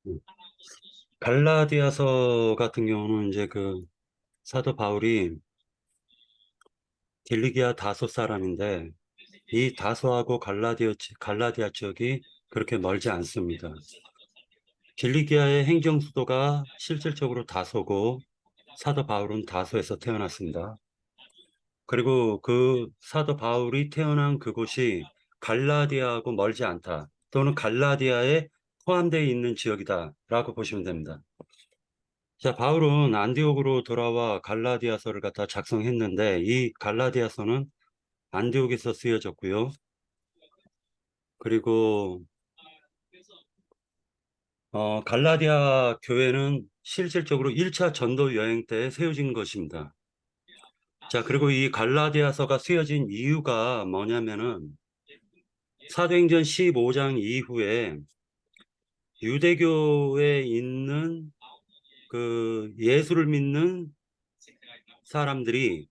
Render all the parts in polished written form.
음. 갈라디아서 같은 경우는 이제 그 사도 바울이 딜리기아 다소 사람인데 이 다소하고 갈라디아 지역이 그렇게 멀지 않습니다. 딜리기아의 행정 수도가 실질적으로 다소고 사도 바울은 다소에서 태어났습니다. 그리고 그 사도 바울이 태어난 그곳이 갈라디아하고 멀지 않다. 또는 갈라디아에 포함되어 있는 지역이다라고 보시면 됩니다. 자, 바울은 안디옥으로 돌아와 갈라디아서를 갖다 작성했는데 이 갈라디아서는 안디옥에서 쓰여졌고요. 그리고 갈라디아 교회는 실질적으로 1차 전도 여행 때 세워진 것입니다. 자, 그리고 이 갈라디아서가 쓰여진 이유가 뭐냐면은 사도행전 15장 이후에 유대교에 있는 그 사람들이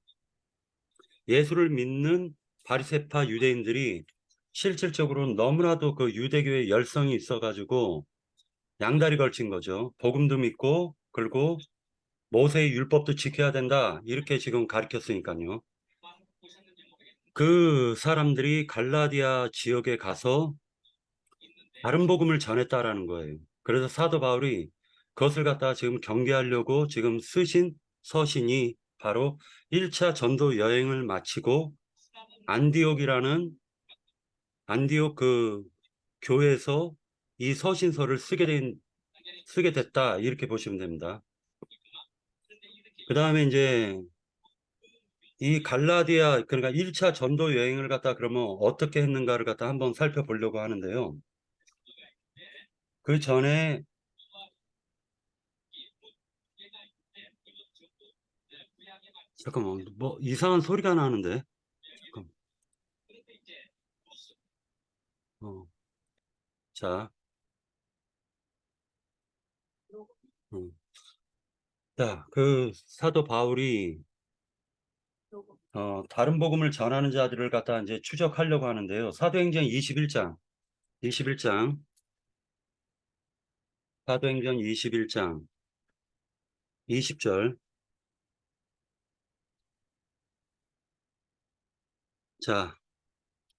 예수를 믿는 바리새파 유대인들이 실질적으로 너무나도 그 유대교의 열성이 있어가지고 양다리 걸친 거죠. 복음도 믿고 그리고 모세의 율법도 지켜야 된다. 이렇게 지금 가르쳤으니까요. 그 사람들이 갈라디아 지역에 가서 다른 복음을 전했다라는 거예요. 그래서 사도 바울이 그것을 갖다가 지금 경계하려고 지금 쓰신 서신이 바로 1차 전도 여행을 마치고 안디옥이라는 안디옥 그 교회에서 이 서신서를 쓰게 됐다. 이렇게 보시면 됩니다. 그 다음에 이제 이 갈라디아, 그러니까 1차 전도 여행을 갖다 그러면 어떻게 했는가를 갖다 한번 살펴보려고 하는데요. 그 전에, 잠깐만, 뭐 이상한 소리가 나는데. 잠깐, 어, 자, 음. 자, 그 사도 바울이 다른 복음을 전하는 자들을 갖다 이제 추적하려고 하는데요. 사도행전 21장, 사도행전 21장 20절. 자,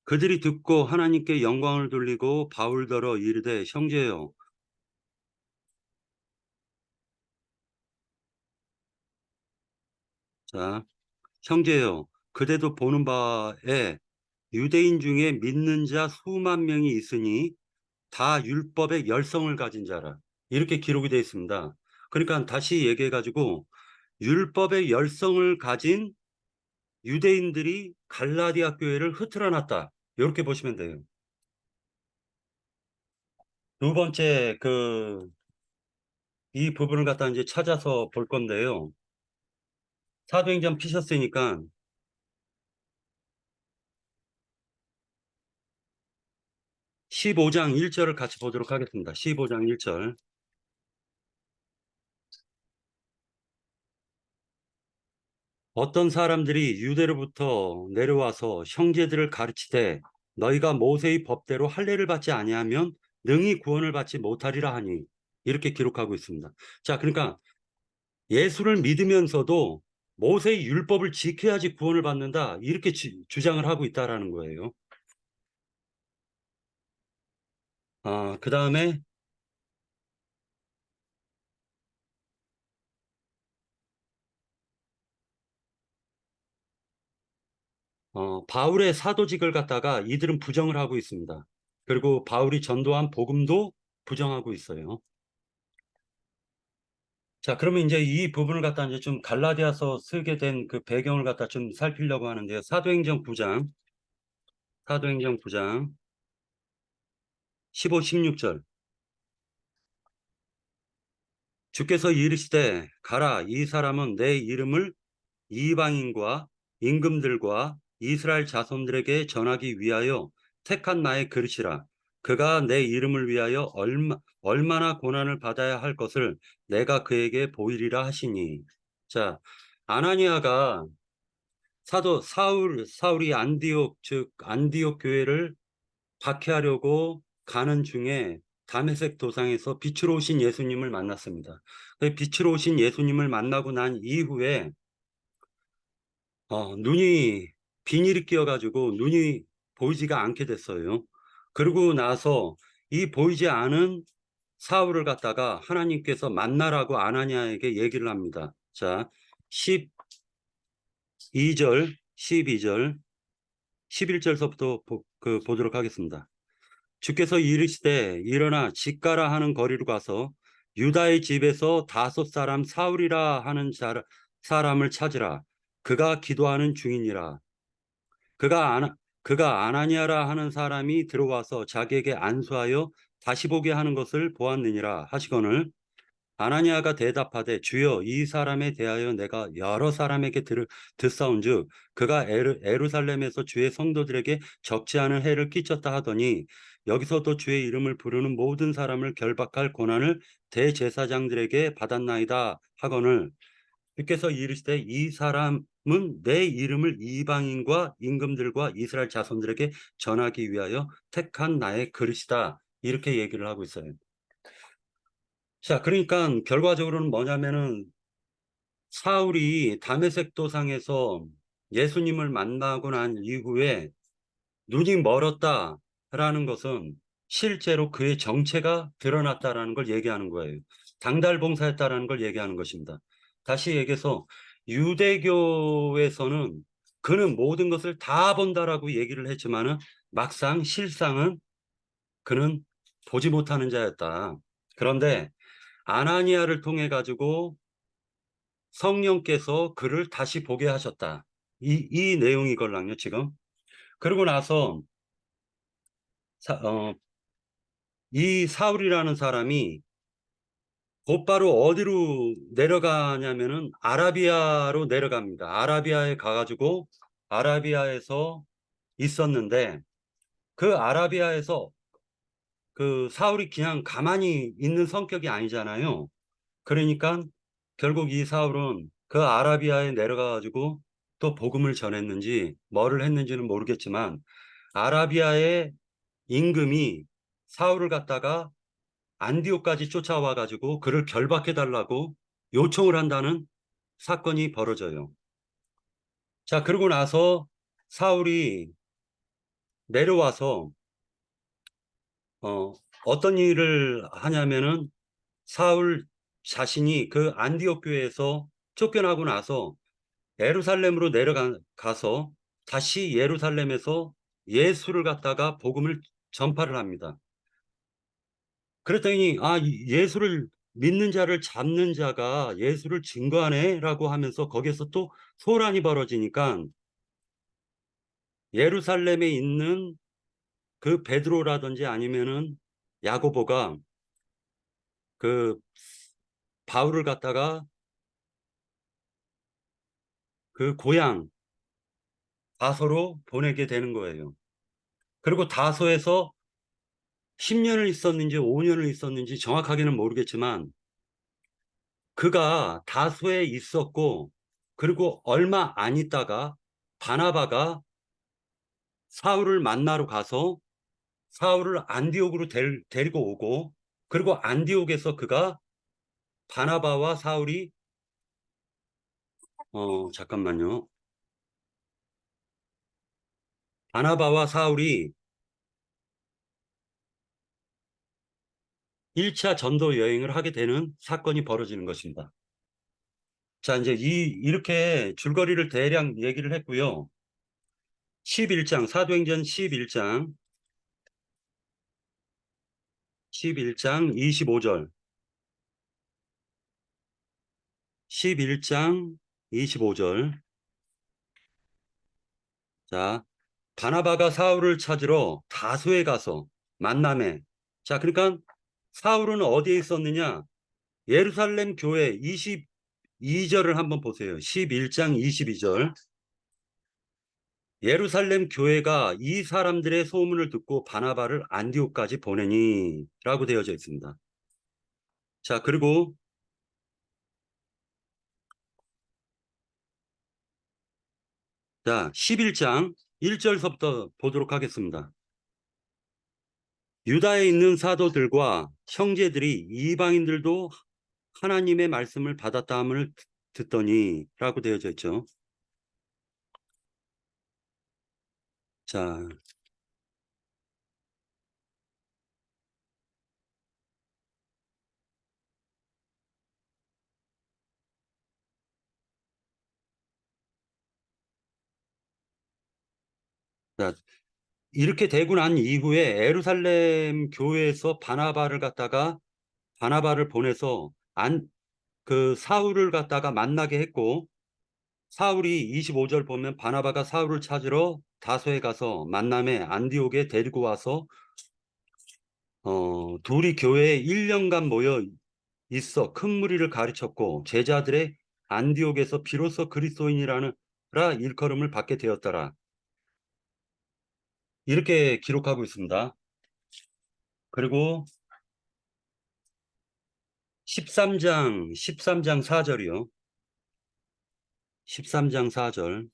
그들이 듣고 하나님께 영광을 돌리고 바울더러 이르되 형제여. 자, 형제여, 그대도 보는 바에 유대인 중에 믿는 자 수만 명이 있으니 다 율법의 열성을 가진 자라. 이렇게 기록이 되어 있습니다. 그러니까 다시 얘기해가지고 율법의 열성을 가진 유대인들이 갈라디아 교회를 흐트러 놨다. 이렇게 보시면 돼요. 두 번째, 이 부분을 갖다 이제 찾아서 볼 건데요. 사도행전 피셨으니까 15장 1절을 같이 보도록 하겠습니다. 15장 1절. 어떤 사람들이 유대로부터 내려와서 형제들을 가르치되 너희가 모세의 법대로 할례를 받지 아니하면 능히 구원을 받지 못하리라 하니 이렇게 기록하고 있습니다. 자, 그러니까 예수를 믿으면서도 모세의 율법을 지켜야지 구원을 받는다 이렇게 주장을 하고 있다라는 거예요. 그 다음에 바울의 사도직을 갖다가 이들은 부정을 하고 있습니다. 그리고 바울이 전도한 복음도 부정하고 있어요. 자, 그러면 이제 이 부분을 갖다 이제 좀 갈라디아서 쓰게 된 그 배경을 갖다 좀 살피려고 하는데요. 사도행전 9장 15, 16절. 주께서 이르시되 가라 이 사람은 내 이름을 이방인과 임금들과 이스라엘 자손들에게 전하기 위하여 택한 나의 그릇이라. 그가 내 이름을 위하여 얼마나 고난을 받아야 할 것을 내가 그에게 보이리라 하시니. 자, 아나니아가 사울이 안디옥, 즉 안디옥 교회를 박해하려고 가는 중에 다메섹 도상에서 빛으로 오신 예수님을 만났습니다. 그 빛으로 오신 예수님을 만나고 난 이후에 눈이 비닐이 끼어가지고 눈이 보이지가 않게 됐어요. 그러고 나서 이 보이지 않은 사울을 갖다가 하나님께서 만나라고 아나니아에게 얘기를 합니다. 자, 12절, 12절, 11절서부터 보도록 하겠습니다. 주께서 이르시되 일어나 직가라 하는 거리로 가서 유다의 집에서 다섯 사람 사울이라 하는 사람을 찾으라. 그가 기도하는 중이니라. 그가 아나니아라 하는 사람이 들어와서 자기에게 안수하여 다시 보게 하는 것을 보았느니라 하시거늘 아나니아가 대답하되 주여 이 사람에 대하여 내가 여러 사람에게 듣사온즉 그가 에루살렘에서 주의 성도들에게 적지 않은 해를 끼쳤다 하더니 여기서도 주의 이름을 부르는 모든 사람을 결박할 권한을 대제사장들에게 받았나이다 하거늘 주께서 이르시되 이 사람은 내 이름을 이방인과 임금들과 이스라엘 자손들에게 전하기 위하여 택한 나의 그릇이다 이렇게 얘기를 하고 있어요. 자, 그러니까 결과적으로는 뭐냐면은 사울이 다메섹 도상에서 예수님을 만나고 난 이후에 눈이 멀었다라는 것은 실제로 그의 정체가 드러났다라는 걸 얘기하는 거예요. 당달봉사했다라는 걸 얘기하는 것입니다. 다시 얘기해서 유대교에서는 그는 모든 것을 다 본다라고 얘기를 했지만은 막상 실상은 그는 보지 못하는 자였다. 그런데 아나니아를 통해 가지고 성령께서 그를 다시 보게 하셨다. 이 내용이걸랑요, 지금. 그러고 나서 사, 어, 이 사울이라는 사람이 곧바로 어디로 내려가냐면은 아라비아로 내려갑니다. 아라비아에 가가지고 아라비아에서 있었는데 그 아라비아에서 그 사울이 그냥 가만히 있는 성격이 아니잖아요. 그러니까 결국 이 사울은 그 아라비아에 내려가가지고 또 복음을 전했는지 뭐를 했는지는 모르겠지만 아라비아의 임금이 사울을 갖다가 안디옥까지 쫓아와가지고 그를 결박해달라고 요청을 한다는 사건이 벌어져요. 자, 그러고 나서 사울이 내려와서 어, 어떤 일을 하냐면은 사울 자신이 그 안디옥 교회에서 쫓겨나고 나서 예루살렘으로 내려가서 다시 예루살렘에서 예수를 갖다가 복음을 전파를 합니다. 그랬더니 예수를 믿는 자를 잡는 자가 예수를 증거하네라고 하면서 거기에서 또 소란이 벌어지니까 예루살렘에 있는 그 베드로라든지 아니면은 야고보가 그 바울을 갖다가 그 고향 다소로 보내게 되는 거예요. 그리고 다소에서 10년을 있었는지 5년을 있었는지 정확하게는 모르겠지만 그가 다소에 있었고 그리고 얼마 안 있다가 바나바가 사울을 만나러 가서 사울을 안디옥으로 데리고 오고 그리고 안디옥에서 그가 바나바와 사울이 잠깐만요. 바나바와 사울이 1차 전도 여행을 하게 되는 사건이 벌어지는 것입니다. 자, 이제 이렇게 줄거리를 대략 얘기를 했고요. 11장, 사도행전 11장 25절. 11장 25절. 자, 바나바가 사울을 찾으러 다소에 가서 만남에. 자, 그러니까 사울은 어디에 있었느냐? 예루살렘 교회 22절을 한번 보세요. 11장 22절. 예루살렘 교회가 이 사람들의 소문을 듣고 바나바를 안디옥까지 보내니 라고 되어져 있습니다. 자, 그리고 자, 11장 1절서부터 보도록 하겠습니다. 유다에 있는 사도들과 형제들이 이방인들도 하나님의 말씀을 받았다함을 듣더니 라고 되어져 있죠. 자, 자, 이렇게 되고 난 이후에 예루살렘 교회에서 바나바를 보내서 그 사울을 갖다가 만나게 했고, 사울이 25절 보면 바나바가 사울을 찾으러 다소에 가서 만남에 안디옥에 데리고 와서 둘이 교회에 1년간 모여 있어 큰 무리를 가르쳤고 제자들의 안디옥에서 비로소 그리스도인이라는 일컬음을 받게 되었더라. 이렇게 기록하고 있습니다. 그리고 13장 4절이요. 13장 4절.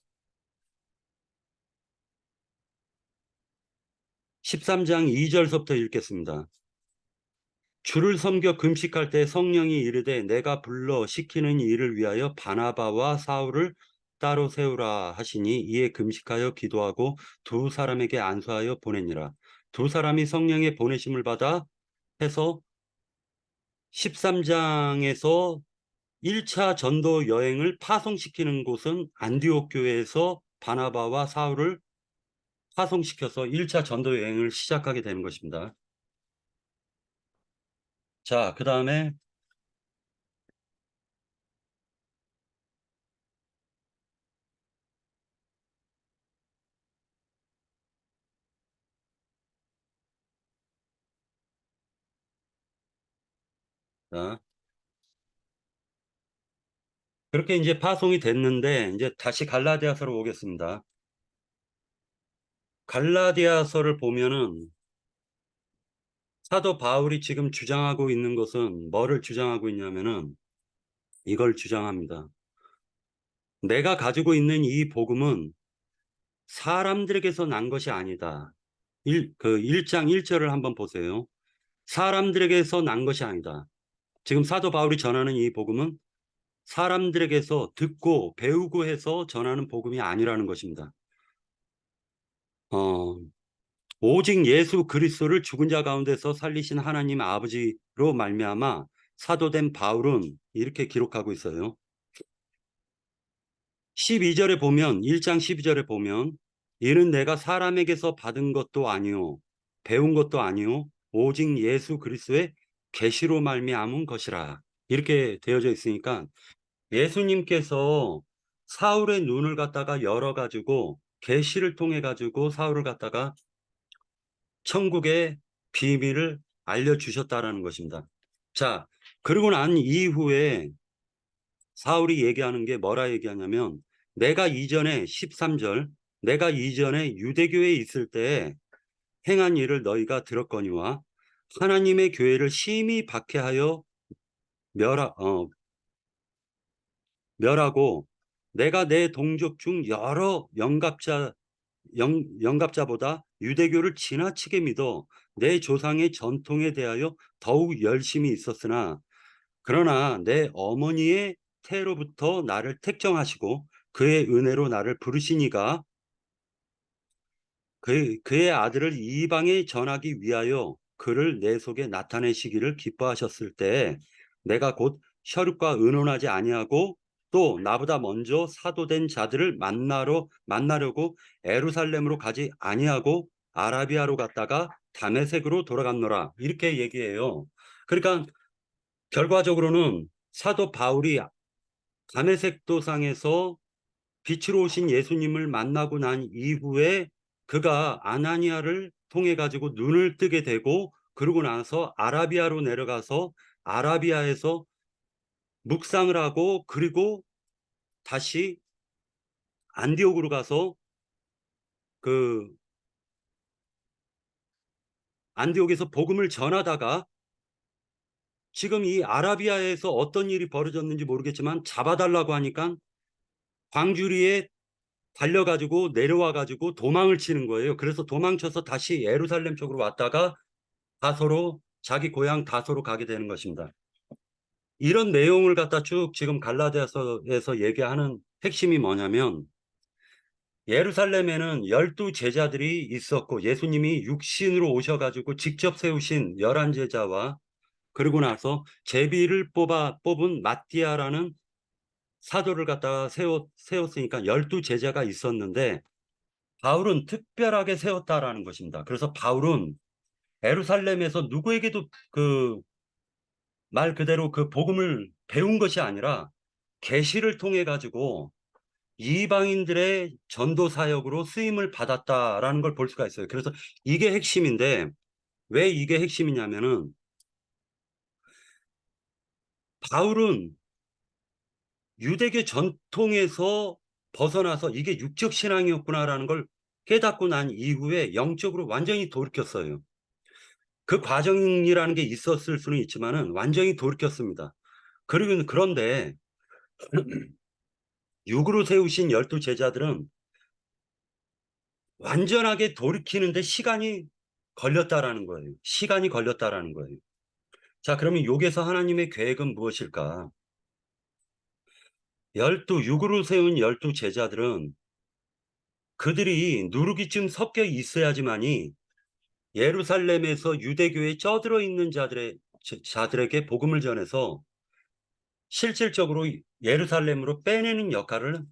13장 2절서부터 읽겠습니다. 주를 섬겨 금식할 때 성령이 이르되 내가 불러 시키는 일을 위하여 바나바와 사울을 따로 세우라 하시니 이에 금식하여 기도하고 두 사람에게 안수하여 보내니라. 두 사람이 성령의 보내심을 받아 해서 13장에서 1차 전도 여행을 파송시키는 곳은 안디옥 교회에서 바나바와 사울을 파송시켜서 1차 전도 여행을 시작하게 되는 것입니다. 자, 그 다음에 그렇게 이제 파송이 됐는데 이제 다시 갈라디아서로 오겠습니다. 갈라디아서를 보면은 사도 바울이 지금 주장하고 있는 것은 뭐를 주장하고 있냐면은 이걸 주장합니다. 내가 가지고 있는 이 복음은 사람들에게서 난 것이 아니다. 1장 1절을 한번 보세요. 사람들에게서 난 것이 아니다. 지금 사도 바울이 전하는 이 복음은 사람들에게서 듣고 배우고 해서 전하는 복음이 아니라는 것입니다. 어, 오직 예수 그리스도를 죽은 자 가운데서 살리신 하나님 아버지로 말미암아 사도된 바울은 이렇게 기록하고 있어요. 12절에 보면 1장 12절에 보면 이는 내가 사람에게서 받은 것도 아니요 배운 것도 아니요 오직 예수 그리스도의 계시로 말미암은 것이라 이렇게 되어져 있으니까 예수님께서 사울의 눈을 갖다가 열어 가지고 계시를 통해 가지고 사울을 갖다가 천국의 비밀을 알려주셨다라는 것입니다. 자, 그러고 난 이후에 사울이 얘기하는 게 뭐라 얘기하냐면 내가 이전에 13절 내가 이전에 유대교에 있을 때 행한 일을 너희가 들었거니와 하나님의 교회를 심히 박해하여 멸하고 내가 내 동족 중 여러 영갑자보다 유대교를 지나치게 믿어 내 조상의 전통에 대하여 더욱 열심히 있었으나 그러나 내 어머니의 태로부터 나를 택정하시고 그의 은혜로 나를 부르시니가 그의 아들을 이방에 전하기 위하여 그를 내 속에 나타내시기를 기뻐하셨을 때 내가 곧 혈육과 의논하지 아니하고 또 나보다 먼저 사도된 자들을 만나려고 에루살렘으로 가지 아니하고 아라비아로 갔다가 다메섹으로 돌아갔노라 이렇게 얘기해요. 그러니까 결과적으로는 사도 바울이 다메섹 도상에서 빛으로 오신 예수님을 만나고 난 이후에 그가 아나니아를 통해 가지고 눈을 뜨게 되고 그러고 나서 아라비아로 내려가서 아라비아에서 묵상을 하고 그리고 다시 안디옥으로 가서 그 안디옥에서 복음을 전하다가 지금 이 아라비아에서 어떤 일이 벌어졌는지 모르겠지만 잡아달라고 하니까 광주리에 달려가지고 내려와가지고 도망을 치는 거예요. 그래서 도망쳐서 다시 예루살렘 쪽으로 왔다가 다소로 자기 고향 다소로 가게 되는 것입니다. 이런 내용을 갖다 쭉 지금 갈라디아서에서 얘기하는 핵심이 뭐냐면 예루살렘에는 12제자들이 있었고 예수님이 육신으로 오셔가지고 직접 세우신 11제자와 그리고 나서 제비를 뽑은 마띠아라는 사도를 갖다가 세웠으니까 12제자가 있었는데 바울은 특별하게 세웠다라는 것입니다. 그래서 바울은 예루살렘에서 누구에게도 그 말 그대로 그 복음을 배운 것이 아니라 계시를 통해 가지고 이방인들의 전도 사역으로 쓰임을 받았다라는 걸 볼 수가 있어요. 그래서 이게 핵심인데 왜 이게 핵심이냐면은 바울은 유대교 전통에서 벗어나서 이게 육적 신앙이었구나라는 걸 깨닫고 난 이후에 영적으로 완전히 돌이켰어요. 그 과정이라는 게 있었을 수는 있지만은 완전히 돌이켰습니다. 그리고 그런데 육으로 세우신 12제자들은 완전하게 돌이키는데 시간이 걸렸다라는 거예요. 시간이 걸렸다라는 거예요. 자, 그러면 여기서 하나님의 계획은 무엇일까? 육으로 세운 12제자들은 그들이 누르기쯤 섞여 있어야지만이 예루살렘에서 유대교에 쩌들어 있는 자들에게 복음을 전해서 실질적으로 예루살렘으로 빼내는 역할을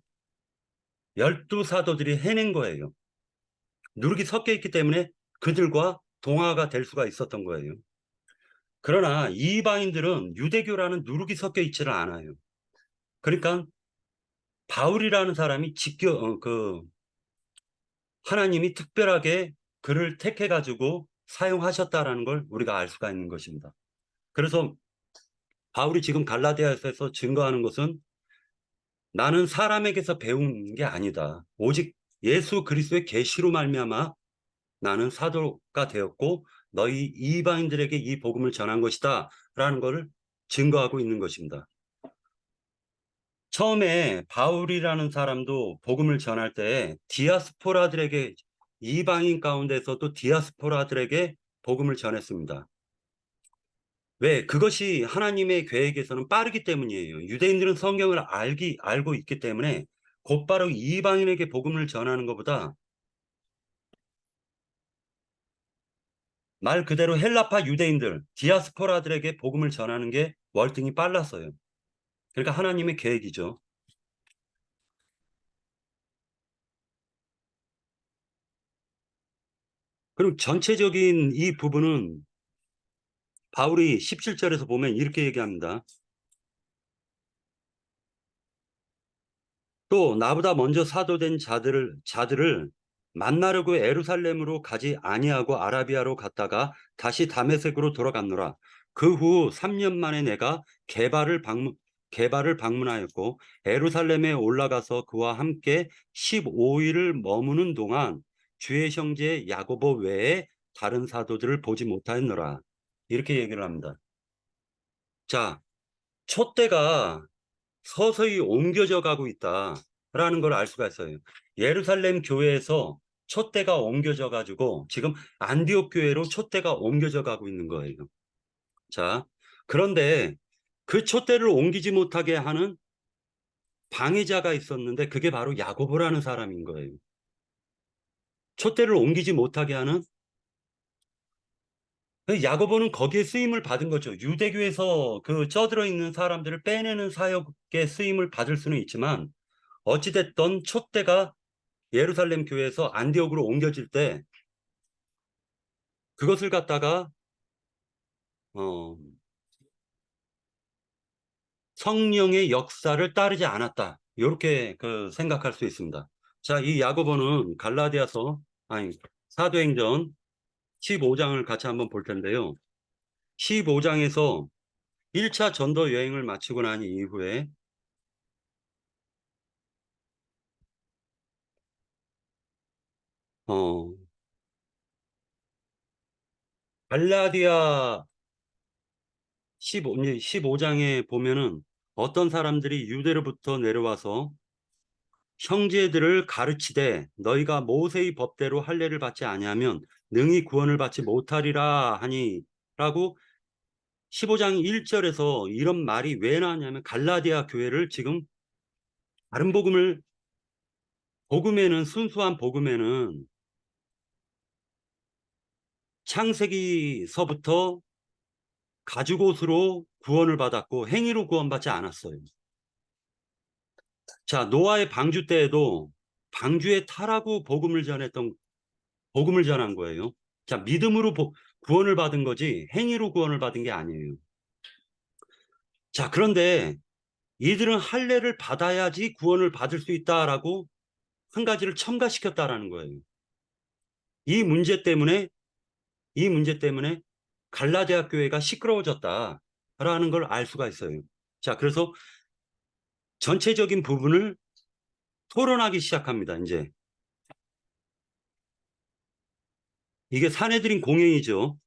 12사도들이 해낸 거예요. 누룩이 섞여 있기 때문에 그들과 동화가 될 수가 있었던 거예요. 그러나 이방인들은 유대교라는 누룩이 섞여 있지를 않아요. 그러니까 바울이라는 사람이 하나님이 특별하게 그를 택해 가지고 사용하셨다라는 걸 우리가 알 수가 있는 것입니다. 그래서 바울이 지금 갈라디아서에서 증거하는 것은 나는 사람에게서 배운 게 아니다. 오직 예수 그리스도의 계시로 말미암아 나는 사도가 되었고 너희 이방인들에게 이 복음을 전한 것이다 라는 것을 증거하고 있는 것입니다. 처음에 바울이라는 사람도 복음을 전할 때 디아스포라들에게 이방인 가운데서도 디아스포라들에게 복음을 전했습니다. 왜? 그것이 하나님의 계획에서는 빠르기 때문이에요. 유대인들은 성경을 알고 있기 때문에 곧바로 이방인에게 복음을 전하는 것보다 말 그대로 헬라파 유대인들, 디아스포라들에게 복음을 전하는 게 월등히 빨랐어요. 그러니까 하나님의 계획이죠. 그럼 전체적인 이 부분은 바울이 17절에서 보면 이렇게 얘기합니다. 또 나보다 먼저 사도된 자들을 만나려고 예루살렘으로 가지 아니하고 아라비아로 갔다가 다시 다메섹으로 돌아갔노라. 그 후 3년 만에 내가 게바를 방문하였고 예루살렘에 올라가서 그와 함께 15일을 머무는 동안 주의 형제 야고보 외에 다른 사도들을 보지 못하였노라. 이렇게 얘기를 합니다. 자, 촛대가 서서히 옮겨져 가고 있다라는 걸 알 수가 있어요. 예루살렘 교회에서 촛대가 옮겨져 가지고 지금 안디옥 교회로 촛대가 옮겨져 가고 있는 거예요. 자, 그런데 그 촛대를 옮기지 못하게 하는 방해자가 있었는데 그게 바로 야고보라는 사람인 거예요. 촛대를 옮기지 못하게 하는 야고보는 거기에 쓰임을 받은 거죠. 유대교에서 그 쩌들어 있는 사람들을 빼내는 사역에 쓰임을 받을 수는 있지만 어찌됐던 촛대가 예루살렘 교회에서 안디옥으로 옮겨질 때 그것을 갖다가 어, 성령의 역사를 따르지 않았다. 이렇게 생각할 수 있습니다. 자, 이 야고보는 아니 사도행전 15장을 같이 한번 볼 텐데요. 15장에서 1차 전도 여행을 마치고 난 이후에 어, 갈라디아 15장에 보면은 어떤 사람들이 유대로부터 내려와서 형제들을 가르치되 너희가 모세의 법대로 할례를 받지 아니하면 능히 구원을 받지 못하리라 하니 라고 15장 1절에서 이런 말이 왜 나왔냐면 갈라디아 교회를 지금 다른 복음에는 순수한 복음에는 창세기서부터 가죽옷으로 구원을 받았고 행위로 구원받지 않았어요. 자, 노아의 방주 때에도 방주에 타라고 복음을 전한 거예요. 자, 믿음으로 구원을 받은 거지 행위로 구원을 받은 게 아니에요. 자, 그런데 이들은 할례를 받아야지 구원을 받을 수 있다라고 한 가지를 첨가시켰다라는 거예요. 이 문제 때문에 갈라디아 교회가 시끄러워졌다라는 걸 알 수가 있어요. 자, 그래서 전체적인 부분을 토론하기 시작합니다. 이제 이게 사내들인 공회이죠.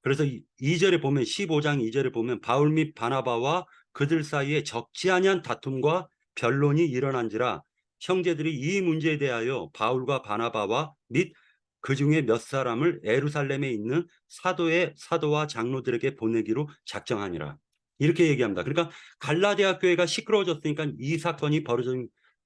그래서 2절에 보면 15장 2절에 보면 바울 및 바나바와 그들 사이에 적지 아니한 다툼과 변론이 일어난지라 형제들이 이 문제에 대하여 바울과 바나바와 및 그 중에 몇 사람을 예루살렘에 있는 사도와 장로들에게 보내기로 작정하니라. 이렇게 얘기합니다. 그러니까 갈라디아 교회가 시끄러워졌으니까 이 사건이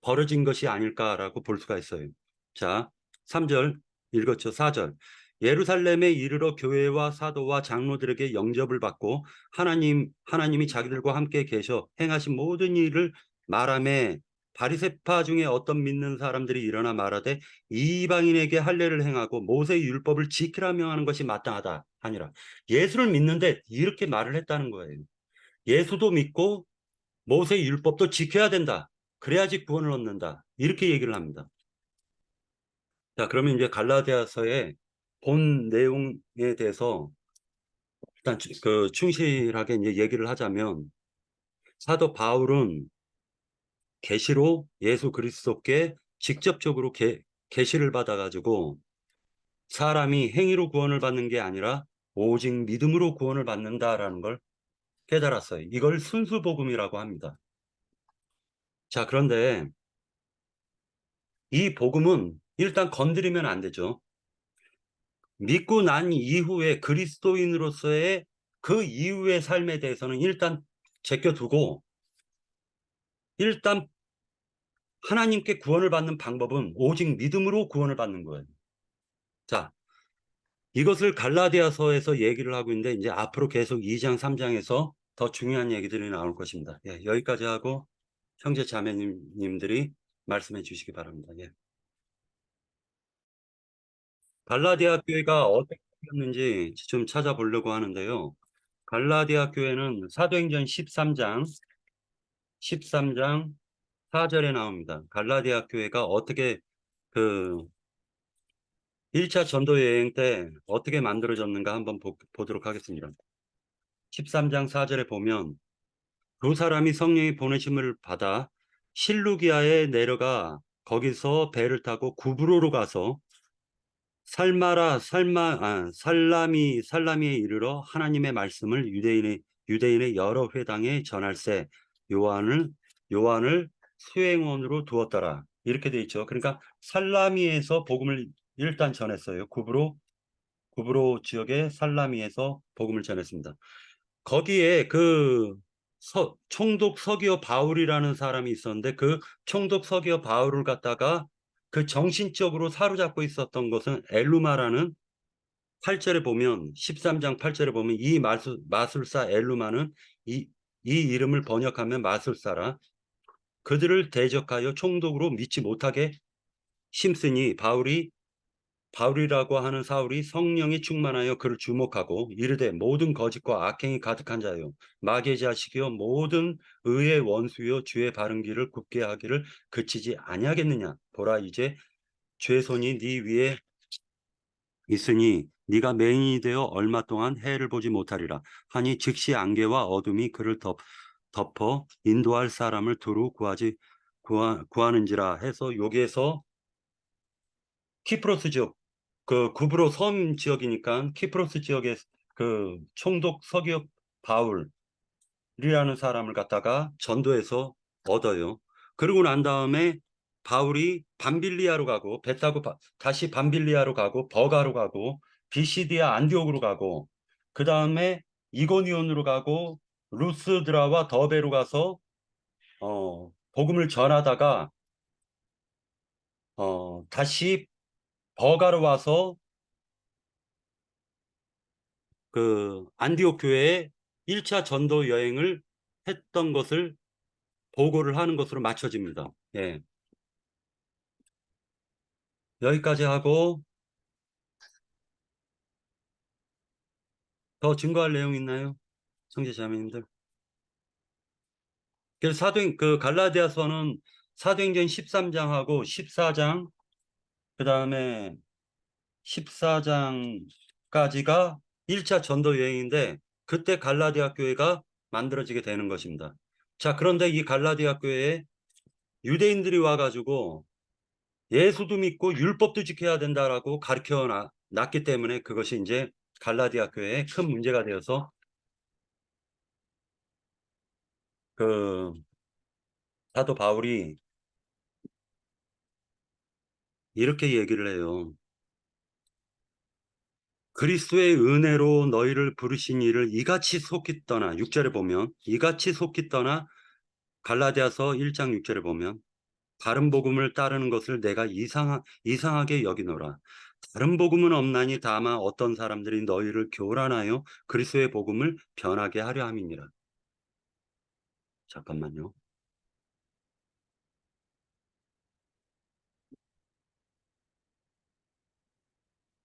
벌어진 것이 아닐까라고 볼 수가 있어요. 자, 3절 읽었죠. 4절. 예루살렘에 이르러 교회와 사도와 장로들에게 영접을 받고 하나님이 자기들과 함께 계셔 행하신 모든 일을 말하매 바리새파 중에 어떤 믿는 사람들이 일어나 말하되 이방인에게 할례를 행하고 모세의 율법을 지키라 명하는 것이 마땅하다 하니라. 예수를 믿는데 이렇게 말을 했다는 거예요. 예수도 믿고 모세의 율법도 지켜야 된다. 그래야지 구원을 얻는다. 이렇게 얘기를 합니다. 자, 그러면 이제 갈라디아서의 본 내용에 대해서 일단 충실하게 이제 얘기를 하자면 사도 바울은 계시로 예수 그리스도께 직접적으로 계시를 받아가지고 사람이 행위로 구원을 받는 게 아니라 오직 믿음으로 구원을 받는다라는 걸 깨달았어요. 이걸 순수복음이라고 합니다. 자, 그런데 이 복음은 일단 건드리면 안 되죠. 믿고 난 이후에 그리스도인으로서의 그 이후의 삶에 대해서는 일단 제껴두고 일단 하나님께 구원을 받는 방법은 오직 믿음으로 구원을 받는 거예요. 자, 이것을 갈라디아서에서 얘기를 하고 있는데 이제 앞으로 계속 2장, 3장에서 더 중요한 얘기들이 나올 것입니다. 예, 여기까지 하고 형제 자매님들이 말씀해 주시기 바랍니다. 예. 갈라디아 교회가 어떻게 생겼는지 좀 찾아보려고 하는데요. 갈라디아 교회는 사도행전 13장 4절에 나옵니다. 갈라디아 교회가 어떻게 그 1차 전도 여행 때 어떻게 만들어졌는가 한번 보도록 하겠습니다. 13장 4절에 보면 두 사람이 성령의 보내심을 받아 실루기아에 내려가 거기서 배를 타고 구브로로 가서 살라미에 이르러 하나님의 말씀을 유대인의 여러 회당에 전할세 요한을 수행원으로 두었더라. 이렇게 돼 있죠. 그러니까 살라미에서 복음을 일단 전했어요. 구브로 지역의 살라미에서 복음을 전했습니다. 거기에 총독 서기오 바울이라는 사람이 있었는데 그 총독 서기오 바울을 갖다가 그 정신적으로 사로잡고 있었던 것은 엘루마라는 8절에 보면 13장 8절에 보면 이 마술사 엘루마는 이 이름을 번역하면 마술사라 그들을 대적하여 총독으로 믿지 못하게 심쓰니 바울이라고 하는 사울이 성령이 충만하여 그를 주목하고 이르되 모든 거짓과 악행이 가득한 자요 마귀의 자식이요 모든 의의 원수요 주의 바른 길을 굽게 하기를 그치지 아니하겠느냐 보라 이제 죄손이 네 위에 있으니 네가 맹인이 되어 얼마 동안 해를 보지 못하리라 하니 즉시 안개와 어둠이 그를 덮어 인도할 사람을 두루 구하는지라 해서 여기에서 키프로스 지역 그 구브로 섬 지역이니까 키프로스 지역의 그 총독 서기업 바울이라는 사람을 갖다가 전도해서 얻어요. 그러고 난 다음에 바울이 밤빌리아로 가고 배 타고 다시 밤빌리아로 가고 버가로 가고 비시디아 안디옥으로 가고 그 다음에 이고니온으로 가고 루스드라와 더베로 가서 복음을 전하다가 다시 버가로 와서 그 안디옥 교회에 1차 전도 여행을 했던 것을 보고를 하는 것으로 맞춰집니다. 예. 여기까지 하고 더 증거할 내용 있나요? 형제자매님들. 그래서 그 갈라디아서는 사도행전 13장하고 14장, 그 다음에 14장까지가 1차 전도 여행인데 그때 갈라디아 교회가 만들어지게 되는 것입니다. 자, 그런데 이 갈라디아 교회에 유대인들이 와가지고 예수도 믿고 율법도 지켜야 된다라고 가르쳐 놨기 때문에 그것이 이제 갈라디아 교회에 큰 문제가 되어서 그 사도 바울이 이렇게 얘기를 해요. 그리스도의 은혜로 너희를 부르신 이를 이같이 속히 떠나 6절에 보면 이같이 속히 떠나 갈라디아서 1장 6절에 보면 다른 복음을 따르는 것을 내가 이상하게 여기노라. 다른 복음은 없나니 다만 어떤 사람들이 너희를 교란하여 그리스도의 복음을 변하게 하려 함이니라. 잠깐만요.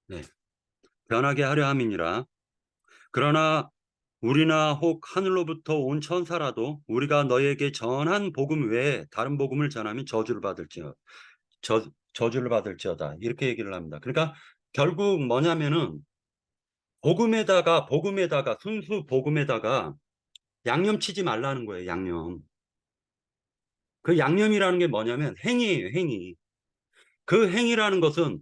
네. 변하게 하려 함이니라. 그러나 우리나 혹 하늘로부터 온 천사라도 우리가 너에게 전한 복음 외에 다른 복음을 전하면 저주를 받을지어다. 이렇게 얘기를 합니다. 그러니까 결국 뭐냐면은 복음에다가 순수 복음에다가 양념 치지 말라는 거예요. 양념. 그 양념이라는 게 뭐냐면 행위예요. 행위. 그 행위라는 것은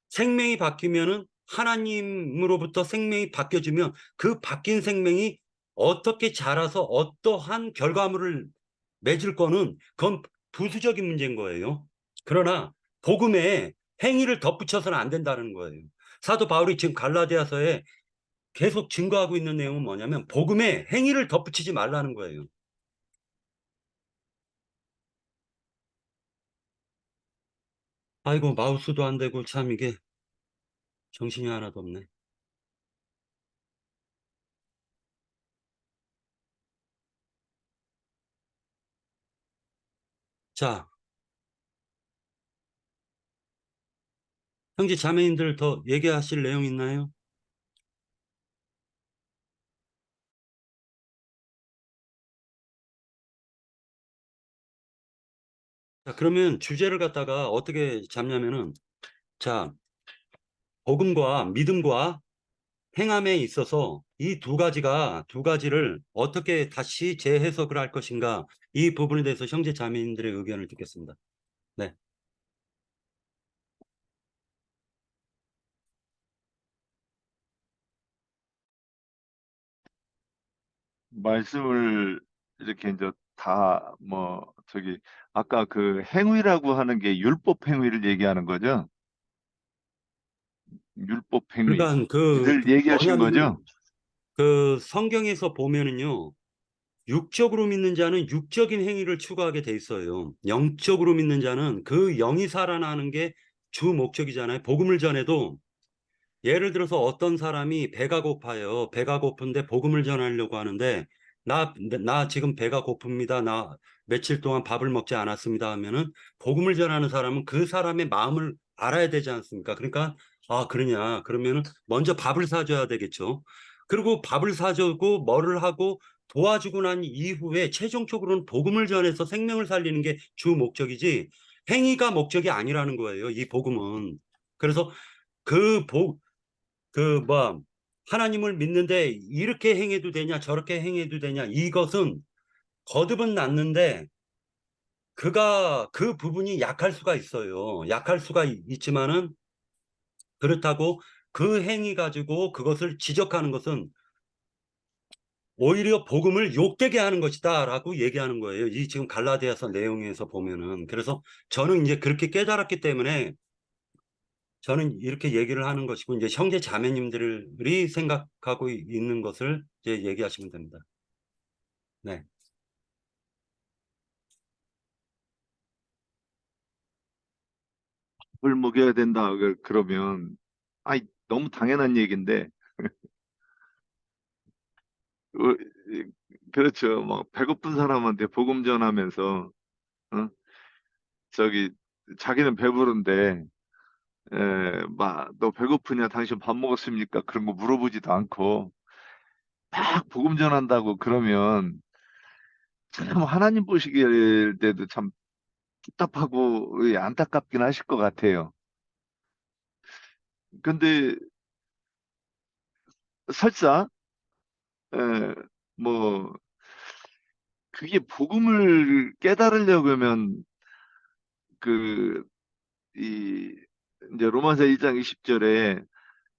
생명이 바뀌면은 하나님으로부터 생명이 바뀌어지면 그 바뀐 생명이 어떻게 자라서 어떠한 결과물을 맺을 거는 그건 부수적인 문제인 거예요. 그러나 복음에 행위를 덧붙여서는 안 된다는 거예요. 사도 바울이 지금 갈라디아서에 계속 증거하고 있는 내용은 뭐냐면 복음에 행위를 덧붙이지 말라는 거예요. 아이고 마우스도 안 되고 참 이게 정신이 하나도 없네. 자, 형제 자매님들 더 얘기하실 내용 있나요? 자, 그러면 주제를 갖다가 어떻게 잡냐면은 자, 복음과 믿음과 행함에 있어서 이 두 가지를 어떻게 다시 재해석을 할 것인가 이 부분에 대해서 형제 자매님들의 의견을 듣겠습니다. 네. 말씀을 이렇게 이제 다 뭐 저기 아까 그 행위라고 하는 게 율법 행위를 얘기하는 거죠? 율법 그러니까 그 행위를 얘기하신 뭐냐면은 거죠? 그 성경에서 보면은요. 육적으로 믿는 자는 육적인 행위를 추구하게 돼 있어요. 영적으로 믿는 자는 그 영이 살아나는 게 주 목적이잖아요. 복음을 전해도 예를 들어서 어떤 사람이 배가 고파요. 배가 고픈데 복음을 전하려고 하는데 나 지금 배가 고픕니다. 나 며칠 동안 밥을 먹지 않았습니다 하면은 복음을 전하는 사람은 그 사람의 마음을 알아야 되지 않습니까? 그러니까 아, 그러냐. 그러면은 먼저 밥을 사줘야 되겠죠. 그리고 밥을 사주고 뭐를 하고 도와주고 난 이후에 최종적으로는 복음을 전해서 생명을 살리는 게 주 목적이지 행위가 목적이 아니라는 거예요. 이 복음은. 그래서 그 복, 뭐, 하나님을 믿는데 이렇게 행해도 되냐, 저렇게 행해도 되냐, 이것은 거듭은 낫는데 그 부분이 약할 수가 있어요. 약할 수가 있지만은 그렇다고 그 행위 가지고 그것을 지적하는 것은 오히려 복음을 욕되게 하는 것이다라고 얘기하는 거예요. 이 지금 갈라디아서 내용에서 보면은. 그래서 저는 이제 그렇게 깨달았기 때문에 저는 이렇게 얘기를 하는 것이고, 이제 형제 자매님들이 생각하고 있는 것을 이제 얘기하시면 됩니다. 네. 밥을 먹여야 된다. 그러면, 아이, 너무 당연한 얘기인데, 어, 그렇죠. 막 배고픈 사람한테 복음 전하면서, 어? 저기, 자기는 배부른데, 너 배고프냐? 당신 밥 먹었습니까? 그런 거 물어보지도 않고, 막 복음 전한다고 그러면, 참 하나님 보시기에 때도 참 답답하고 안타깝긴 하실 것 같아요. 근데 설사, 에, 뭐, 그게 복음을 깨달으려고 하면, 그, 이, 이제 로마서 1장 20절에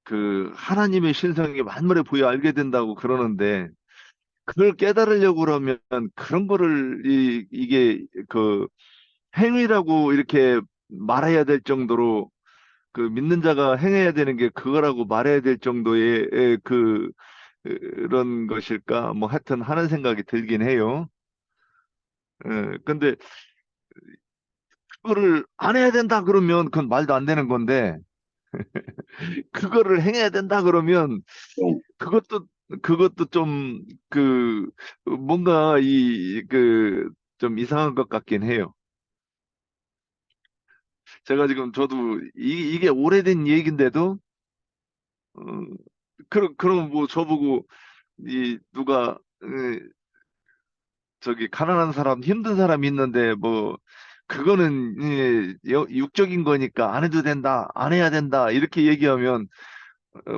그 하나님의 신성이 만물에 보여 알게 된다고 그러는데, 그걸 깨달으려고 그러면 그런 거를 이게 그 행위라고 이렇게 말해야 될 정도로 그 믿는 자가 행해야 되는 게 그거라고 말해야 될 정도의 그런 것일까? 뭐 하여튼 하는 생각이 들긴 해요. 근데 그거를 안 해야 된다 그러면 그건 말도 안 되는 건데 그거를 행해야 된다 그러면 그것도 그것도 좀 그 뭔가 이 그 좀 이상한 것 같긴 해요. 제가 지금 저도 이게 오래된 얘기인데도 어, 그럼 뭐 저보고 이 누가 저기 가난한 사람 힘든 사람 있는데 뭐 그거는 육적인 거니까 안 해도 된다 안 해야 된다 이렇게 얘기하면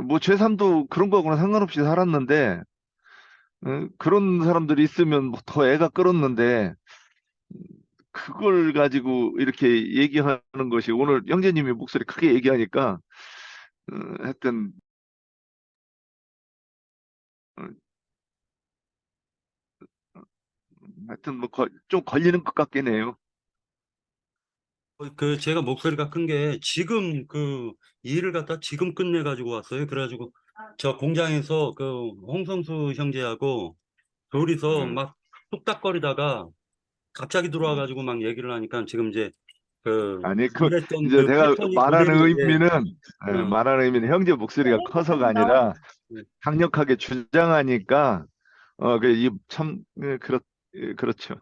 뭐 제3도 그런 거하고는 상관없이 살았는데 그런 사람들이 있으면 뭐더 애가 끓었는데 그걸 가지고 이렇게 얘기하는 것이 오늘 형제님이 목소리 크게 얘기하니까 하여튼 어, 하여튼 뭐 좀 걸리는 것 같긴 해요. 그 제가 목소리가 큰 게 지금 그 일을 갖다 지금 끝내 가지고 왔어요. 그래가지고 저 공장에서 그 홍성수 형제하고 둘이서 음, 막 뚝딱거리다가 갑자기 들어와 음. 가지고 막 얘기를 하니까 지금 이제 그 아니 일했던 이제 그 내가 패턴이 그대로 말하는 의미는 형제 목소리가 커서가 아니라 예. 강력하게 주장하니까 이참 그렇죠.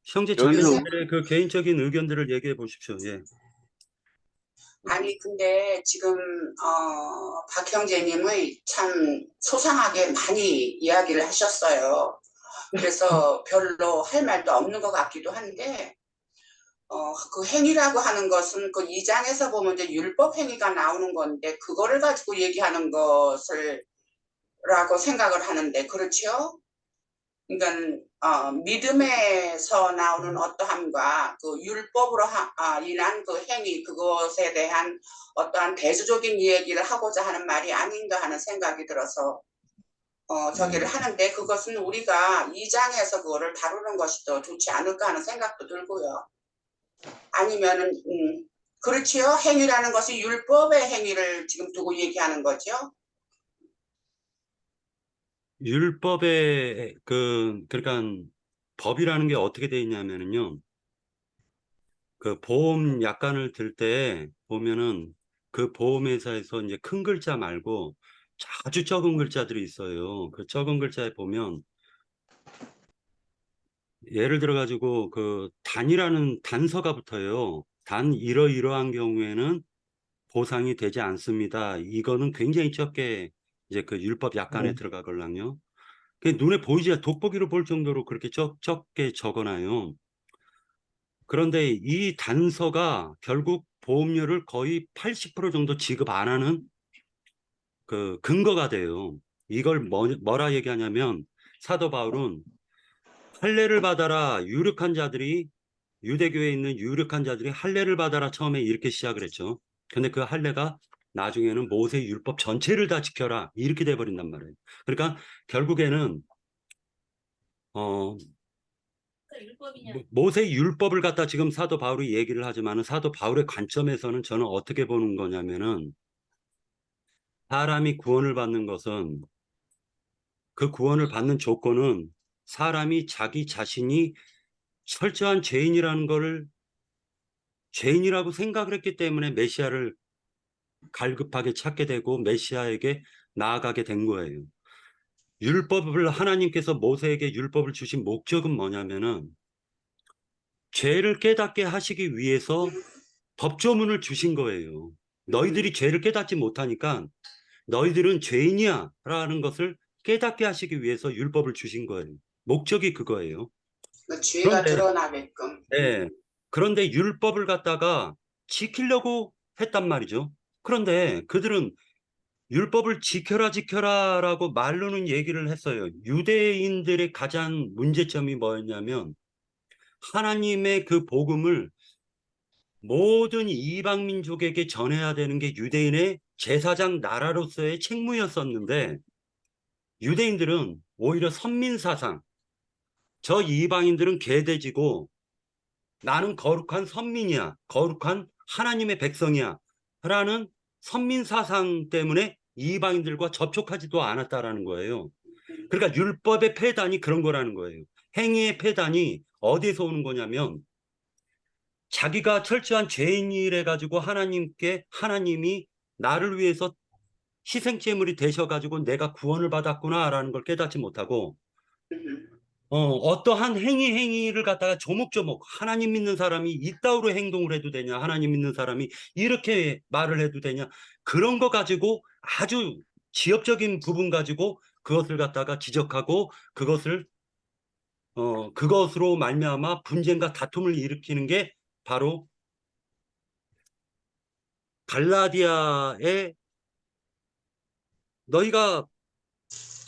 형제 여기서 자매님들의 그 개인적인 의견들을 얘기해 보십시오. 예. 아니 근데 지금 박 형제님의 참 소상하게 많이 이야기를 하셨어요. 그래서 별로 할 말도 없는 것 같기도 한데 그 행위라고 하는 것은 그 2장에서 보면 이제 율법 행위가 나오는 건데 그거를 가지고 얘기하는 것을 라고 생각을 하는데 그렇죠? 그러니까 믿음에서 나오는 어떠함과 그 율법으로 인한 그 행위 그것에 대한 어떠한 대조적인 얘기를 하고자 하는 말이 아닌가 하는 생각이 들어서 저기를 하는데 그것은 우리가 2장에서 그거를 다루는 것이 더 좋지 않을까 하는 생각도 들고요. 아니면은 그렇지요. 행위라는 것이 율법의 행위를 지금 두고 얘기하는 거죠. 율법의 그러니까 법이라는 게 어떻게 돼 있냐면은요. 그 보험 약관을 들 때 보면은 그 보험회사에서 이제 큰 글자 말고 아주 적은 글자들이 있어요. 그 적은 글자에 보면 예를 들어 가지고 그 단이라는 단서가 붙어요. 단 이러이러한 경우에는 보상이 되지 않습니다. 이거는 굉장히 적게 이제 그 율법 약관에 들어가걸랑요. 그 눈에 보이지 돋보기로 볼 정도로 그렇게 적게 적어놔요. 그런데 이 단서가 결국 보험료를 거의 80% 정도 지급 안 하는 그 근거가 돼요. 이걸 뭐라 얘기하냐면 사도 바울은 할례를 받아라 유력한 자들이 유대교에 있는 유력한 자들이 할례를 받아라 처음에 이렇게 시작을 했죠. 근데 그 할례가 나중에는 모세 율법 전체를 다 지켜라 이렇게 돼버린단 말이에요. 그러니까 결국에는 모세 율법을 갖다 지금 사도 바울이 얘기를 하지만은 사도 바울의 관점에서는 저는 어떻게 보는 거냐면은 사람이 구원을 받는 것은 그 구원을 받는 조건은 사람이 자기 자신이 철저한 죄인이라는 거를 죄인이라고 생각을 했기 때문에 메시아를 갈급하게 찾게 되고 메시아에게 나아가게 된 거예요. 율법을 하나님께서 모세에게 율법을 주신 목적은 뭐냐면은 죄를 깨닫게 하시기 위해서 법조문을 주신 거예요. 너희들이 죄를 깨닫지 못하니까 너희들은 죄인이야 라는 것을 깨닫게 하시기 위해서 율법을 주신 거예요. 목적이 그거예요. 그 죄가 그런데 드러나게끔. 네, 그런데 율법을 갖다가 지키려고 했단 말이죠. 그런데 그들은 율법을 지켜라 지켜라라고 말로는 얘기를 했어요. 유대인들의 가장 문제점이 뭐였냐면 하나님의 그 복음을 모든 이방 민족에게 전해야 되는 게 유대인의 제사장 나라로서의 책무였었는데 유대인들은 오히려 선민 사상, 저 이방인들은 개돼지고 나는 거룩한 선민이야, 거룩한 하나님의 백성이야 라는 선민 사상 때문에 이방인들과 접촉하지도 않았다라는 거예요. 그러니까 율법의 폐단이 그런 거라는 거예요. 행위의 폐단이 어디에서 오는 거냐면 자기가 철저한 죄인이래 가지고 하나님이 나를 위해서 희생제물이 되셔가지고 내가 구원을 받았구나라는 걸 깨닫지 못하고 어떠한 행위를 갖다가 조목조목 하나님 믿는 사람이 이따위로 행동을 해도 되냐, 하나님 믿는 사람이 이렇게 말을 해도 되냐, 그런 거 가지고 아주 지엽적인 부분 가지고 그것을 갖다가 지적하고 그것으로 말미암아 분쟁과 다툼을 일으키는 게 바로 갈라디아의 너희가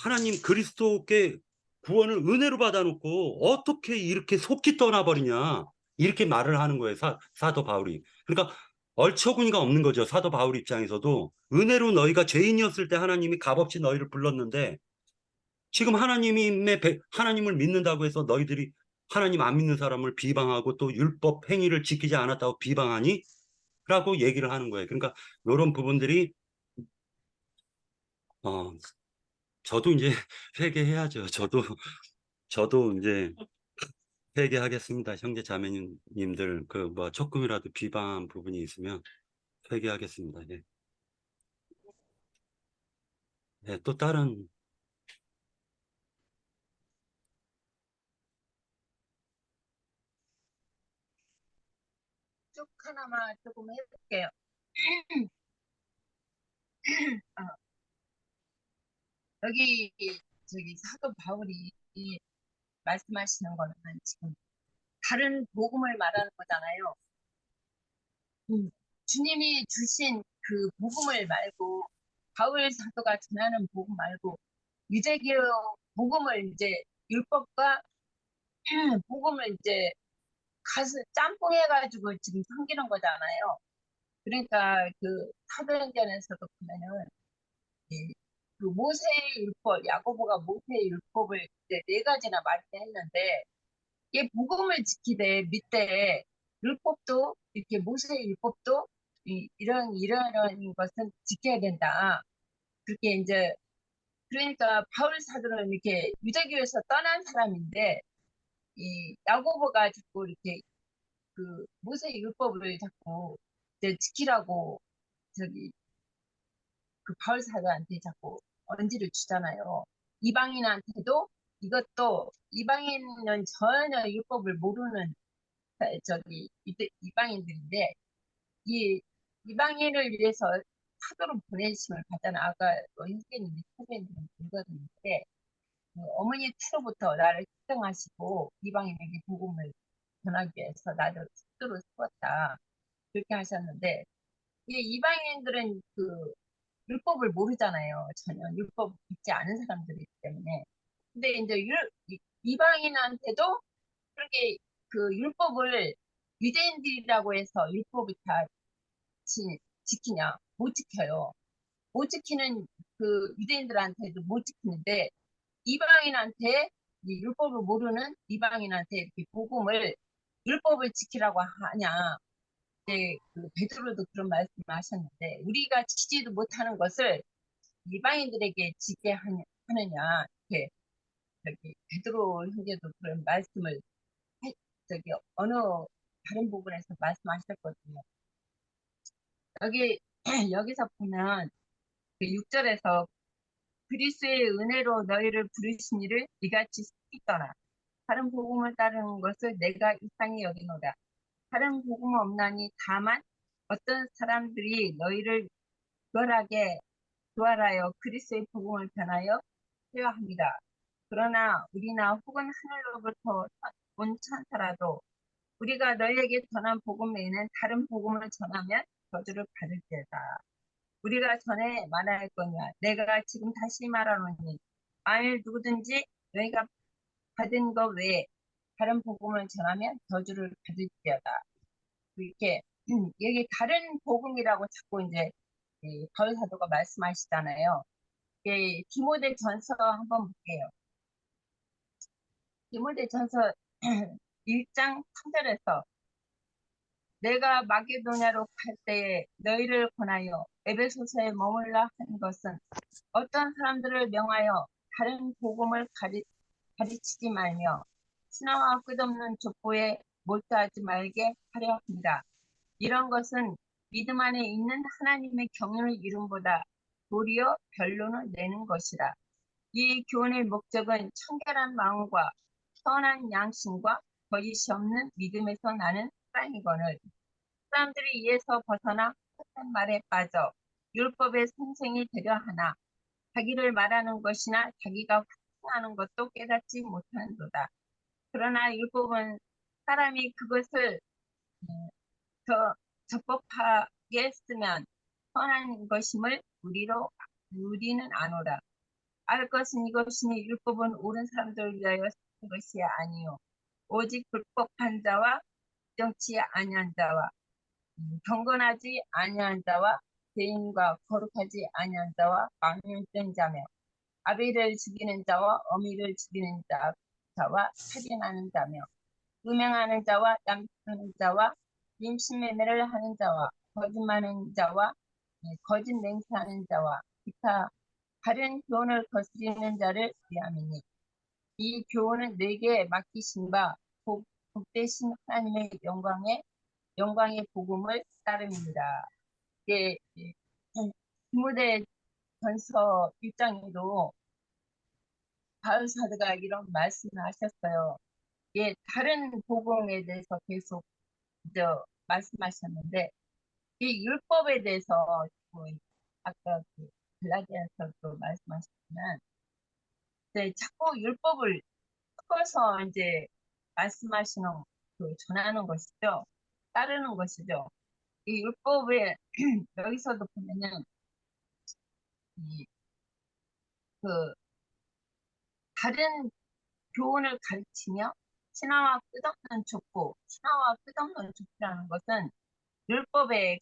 하나님 그리스도께 구원을 은혜로 받아놓고 어떻게 이렇게 속히 떠나버리냐 이렇게 말을 하는 거예요. 사도 바울이. 그러니까 얼처구니가 없는 거죠. 사도 바울 입장에서도 은혜로 너희가 죄인이었을 때 하나님이 값없이 너희를 불렀는데 지금 하나님을 믿는다고 해서 너희들이 하나님 안 믿는 사람을 비방하고 또 율법 행위를 지키지 않았다고 비방하니? 라고 얘기를 하는 거예요. 그러니까 이런 부분들이 어, 저도 이제 회개해야죠. 저도 이제 회개하겠습니다. 형제 자매님들 그 뭐 조금이라도 비방한 부분이 있으면 회개하겠습니다. 예. 예, 또 다른 쭉 하나만 조금 해볼게요. 여기 저기 사도 바울이 말씀하시는 거는 지금 다른 복음을 말하는 거잖아요. 주님이 주신 그 복음을 말고 바울 사도가 전하는 복음 말고 유대교 복음을 이제 율법과 복음을 이제 가서 짬뽕해가지고 지금 섬기는 거잖아요. 그러니까 그 사도행전에서도 보면은 그 모세의 율법, 야고보가 모세의 율법을 이제 4가지나 말했는데 이게 복음을 지키되 밑에 율법도 이렇게 모세의 율법도 이런 것은 지켜야 된다. 그렇게 이제 그러니까 바울 사도는 이렇게 유대교에서 떠난 사람인데 이 야고보가 자꾸 이렇게 그 모세의 율법을 자꾸 이제 지키라고 저기 그 바울 사도한테 자꾸 언지를 주잖아요. 이방인한테도 이것도 이방인은 전혀 율법을 모르는 저기 이방인들인데 이 이방인을 위해서 사도로 보내심을 받잖아. 아까 선생님이 선생님이 읽었는데 어머니 태로부터 나를 특정하시고 이방인에게 복음을 전하기 위해서 나를 사도로 세웠다. 그렇게 하셨는데 이 이방인들은 그 율법을 모르잖아요. 전혀 율법 믿지 않은 사람들이기 때문에. 근데 이제 이방인한테도 그렇게 그 율법을 유대인들이라고 해서 율법을 다 지키냐? 못 지켜요. 못 지키는 그 유대인들한테도 못 지키는데 이방인한테 이 율법을 모르는 이방인한테 이렇게 복음을 율법을 지키라고 하냐? 이제 그 베드로도 그런 말씀을 하셨는데 우리가 지지도 못하는 것을 이방인들에게 지게 하느냐? 이렇게 저기 베드로 형제도 그런 말씀을 저기 어느 다른 부분에서 말씀하셨거든요. 여기 여기서 보면 그 6절에서 그리스의 은혜로 너희를 부르신 이를 이같이 숨기더라. 다른 복음을 따르는 것을 내가 이상히 여기노라. 다른 복음 없나니 다만 어떤 사람들이 너희를 교활하여 그리스의 복음을 변하여 해야 합니다. 그러나 우리나 혹은 하늘로부터 온 천사라도 우리가 너희에게 전한 복음 외에는 다른 복음을 전하면 저주를 받을지어다. 우리가 전에 말하였거니와 내가 지금 다시 말하노니 만일 누구든지 너희가 받은 것 외에 다른 복음을 전하면 저주를 받을지어다. 이렇게 여기 다른 복음이라고 자꾸 이제 바울 사도가 말씀하시잖아요. 디모데 전서 한번 볼게요. 디모데 전서 1장 3절에서 내가 마게도냐로 갈 때에 너희를 권하여 에베소서에 머물라 한 것은 어떤 사람들을 명하여 다른 복음을 가르치지 말며 신화와 끝없는 족보에 몰두하지 말게 하려 합니다. 이런 것은 믿음 안에 있는 하나님의 경륜을 이룸보다 도리어 변론을 내는 것이라. 이 교훈의 목적은 청결한 마음과 선한 양심과 거짓이 없는 믿음에서 나는 사랑이거늘 사람들이 이에서 벗어나 헛된 말에 빠져 율법의 선생이 되려 하나 자기를 말하는 것이나 자기가 확증하는 것도 깨닫지 못하는도다. 그러나 율법은 사람이 그것을 더 적법하게 쓰면 선한 것임을 우리는 아노라. 알 것은 이것이니 율법은 옳은 사람들을 위하여 쓴 것이 아니요 오직 불법한 자와 정치 아니한 자와 경건하지 아니한 자와 죄인과 거룩하지 아니한 자와 망령된 자며 아비를 죽이는 자와 어미를 죽이는 자와 살인하는 자며 음행하는 자와 얌전하는 자와 임신매매를 하는 자와 거짓말하는 자와 거짓 맹세하는 자와 기타 다른 교훈을 거스리는 자를 위함이니 이 교훈은 내게 맡기신 바 복되신 하나님의 영광의 복음을 따릅니다. 이게 디모데 전서 1장에도 바울 사도가 이런 말씀을 하셨어요. 예, 다른 복음에 대해서 계속 말씀하셨는데 이 율법에 대해서 아까 그 갈라디아서도 말씀하셨지만 자꾸 율법을 섞어서 이제 말씀하시는 전하는 것이죠. 따르는 것이죠. 이 율법에 여기서도 보면은 이, 그 다른 교훈을 가르치며 신화와 끝없는 족보라는 것은 율법의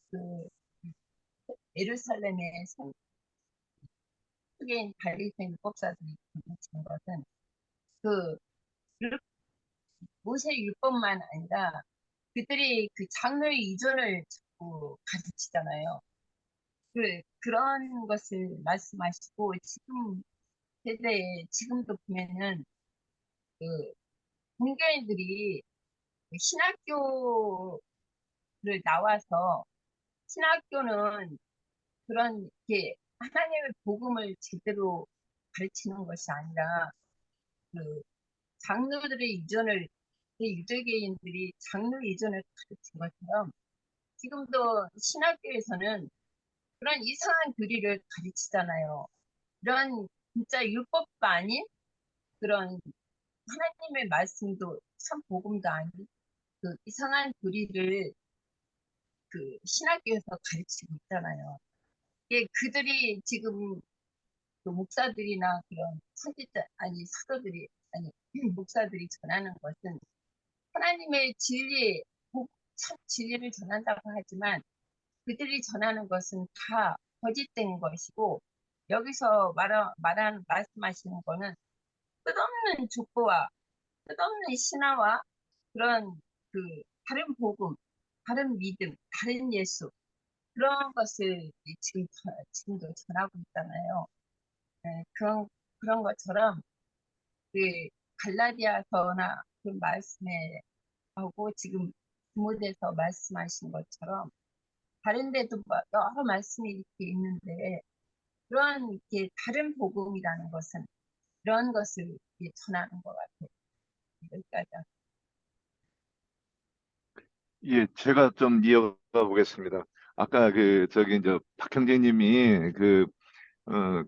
예루살렘의 속에 달리된 율법사들이 가르치는 것은 그 모세 율법만 아니라 그들이 그 장로의 이전을 자꾸 가르치잖아요. 그런 것을 말씀하시고 지금 세대에 지금도 보면은 그 종교인들이 신학교를 나와서 신학교는 그런 게 하나님의 복음을 제대로 가르치는 것이 아니라 그 장로들의 이전을 유대교인들이 장로 이전을 가르친 것처럼 지금도 신학교에서는 그런 이상한 교리를 가르치잖아요. 이런 진짜 율법도 아닌 그런 하나님의 말씀도 참 복음도 아닌 그 이상한 교리를 신학교에서 가르치고 있잖아요. 이게 그들이 지금 그 목사들이나 그런 사도들이 아니 목사들이 전하는 것은 하나님의 진리 참 진리를 전한다고 하지만 그들이 전하는 것은 다 거짓된 것이고 여기서 말씀하시는 거는 끝없는 족보와 끝없는 신화와 그런 그 다른 복음, 다른 믿음, 다른 예수 그런 것을 지금도 전하고 있잖아요. 네, 그런 것처럼 그 갈라디아서나 그 말씀에 하고 지금 디모데서 말씀하신 것처럼 다른 데도 여러 말씀이 이렇게 있는데 그런 이렇게 다른 복음이라는 것은 이런 것을 이렇게 전하는 것 같아요. 여기까지. 예, 제가 좀 이어가 보겠습니다. 아까 저기 이제 박형제님이 어,